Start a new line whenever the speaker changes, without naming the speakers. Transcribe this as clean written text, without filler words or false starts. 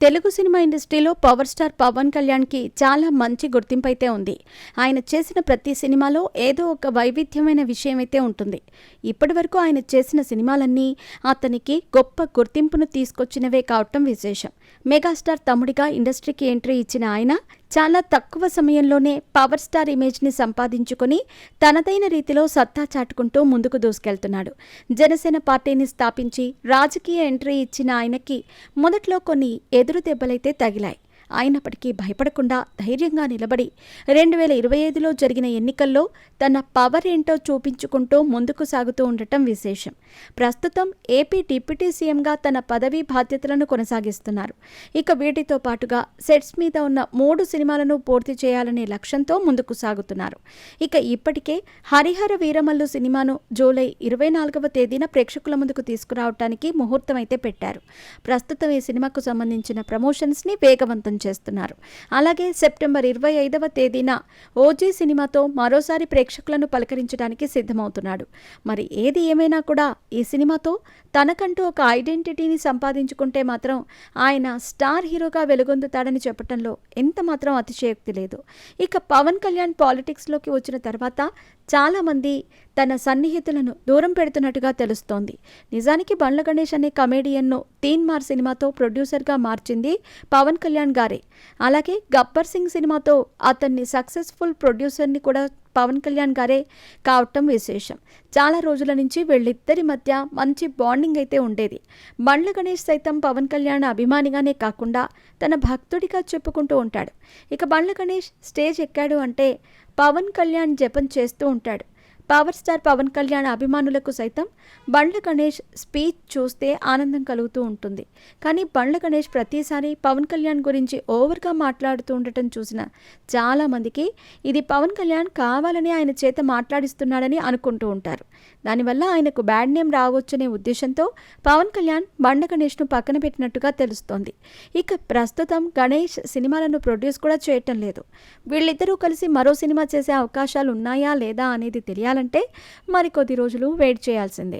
Telugu cinema ఇండస్ట్రీలో power star Pawan కళ్యాణ్కి చాలా మంచి గుర్తింపు అయితే ఉంది. ఆయన చేసిన ప్రతి సినిమాలో ఏదో ఒక వైవిధ్యమైన విషయం అయితే ఉంటుంది. ఇప్పటివరకు ఆయన చేసిన సినిమాలన్నీ అతనికి గొప్ప గుర్తింపును తీసుకొచ్చినవే కావటం విశేషం. మెగాస్టార్ తమ్ముడిగా ఇండస్ట్రీకి ఎంట్రీ ఇచ్చిన ఆయన చాలా తక్కువ సమయంలోనే పవర్ స్టార్ ఇమేజ్ని సంపాదించుకొని తనదైన రీతిలో సత్తా చాటుకుంటూ ముందుకు దూసుకెళ్తున్నాడు. జనసేన పార్టీని స్థాపించి రాజకీయ ఎంట్రీ ఇచ్చిన ఆయనకి మొదట్లో కొన్ని ఎదురు దెబ్బలైతే తగిలాయి. అయినప్పటికీ భయపడకుండా ధైర్యంగా నిలబడి 2025లో జరిగిన ఎన్నికల్లో తన పవర్ ఏంటో చూపించుకుంటూ ముందుకు సాగుతూ ఉండటం విశేషం. ప్రస్తుతం ఏపీ డిప్యూటీ సీఎంగా తన పదవీ బాధ్యతలను కొనసాగిస్తున్నారు. ఇక వీటితో పాటుగా సెట్స్ మీద ఉన్న 3 సినిమాలను పూర్తి చేయాలనే లక్ష్యంతో ముందుకు సాగుతున్నారు. ఇక ఇప్పటికే హరిహర వీరమల్లు సినిమాను జూలై 24వ తేదీన ప్రేక్షకుల ముందుకు తీసుకురావడానికి ముహూర్తం అయితే పెట్టారు. ప్రస్తుతం ఈ సినిమాకు సంబంధించిన ప్రమోషన్స్ని వేగవంతం చేస్తున్నారు. అలాగే సెప్టెంబర్ 25వ తేదీన ఓజీ సినిమాతో మరోసారి ప్రేక్షకులను పలకరించడానికి సిద్ధమవుతున్నాడు. మరి ఏది ఏమైనా కూడా ఈ సినిమాతో తనకంటూ ఒక ఐడెంటిటీని సంపాదించుకుంటే మాత్రం ఆయన స్టార్ హీరోగా వెలుగొందుతాడని చెప్పడంలో ఎంత మాత్రం అతిశయోక్తి లేదు. ఇక పవన్ కళ్యాణ్ పాలిటిక్స్లోకి వచ్చిన తర్వాత చాలామంది తన సన్నిహితులను దూరం పెడుతున్నట్టుగా తెలుస్తోంది. నిజానికి బండ్ల గణేష్ అనే కమేడియన్ను తీన్మార్ సినిమాతో ప్రొడ్యూసర్గా మార్చింది పవన్ కళ్యాణ్ గారే. అలాగే గబ్బర్ సింగ్ సినిమాతో అతన్ని సక్సెస్ఫుల్ ప్రొడ్యూసర్ని కూడా పవన్ కళ్యాణ్ గారే కావటం విశేషం. చాలా రోజుల నుంచి వీళ్ళిద్దరి మధ్య మంచి బాండింగ్ అయితే ఉండేది. బండ్ల గణేష్ సైతం పవన్ కళ్యాణ్ అభిమానిగానే కాకుండా తన భక్తుడిగా చెప్పుకుంటూ ఉంటాడు. ఇక బండ్ల గణేష్ స్టేజ్ ఎక్కాడు అంటే పవన్ కళ్యాణ్ జపం చేస్తూ ఉంటాడు. పవర్ స్టార్ పవన్ కళ్యాణ్ అభిమానులకు సైతం బండ్ల గణేష్ స్పీచ్ చూస్తే ఆనందం కలుగుతూ ఉంటుంది. కానీ బండ్ల గణేష్ ప్రతిసారి పవన్ కళ్యాణ్ గురించి ఓవర్గా మాట్లాడుతూ ఉండటం చూసిన చాలామందికి ఇది పవన్ కళ్యాణ్ కావాలని ఆయన చేత మాట్లాడిస్తున్నాడని అనుకుంటూ ఉంటారు. దానివల్ల ఆయనకు బ్యాడ్ నేమ్ రావచ్చనే ఉద్దేశంతో పవన్ కళ్యాణ్ బండ్ల గణేష్ను పక్కన పెట్టినట్టుగా తెలుస్తోంది. ఇక ప్రస్తుతం గణేష్ సినిమాలను ప్రొడ్యూస్ కూడా చేయటం లేదు. వీళ్ళిద్దరూ కలిసి మరో సినిమా చేసే అవకాశాలు ఉన్నాయా లేదా అనేది తెలియాలంటే మరికొద్ది రోజులు వెయిట్ చేయాల్సిందే.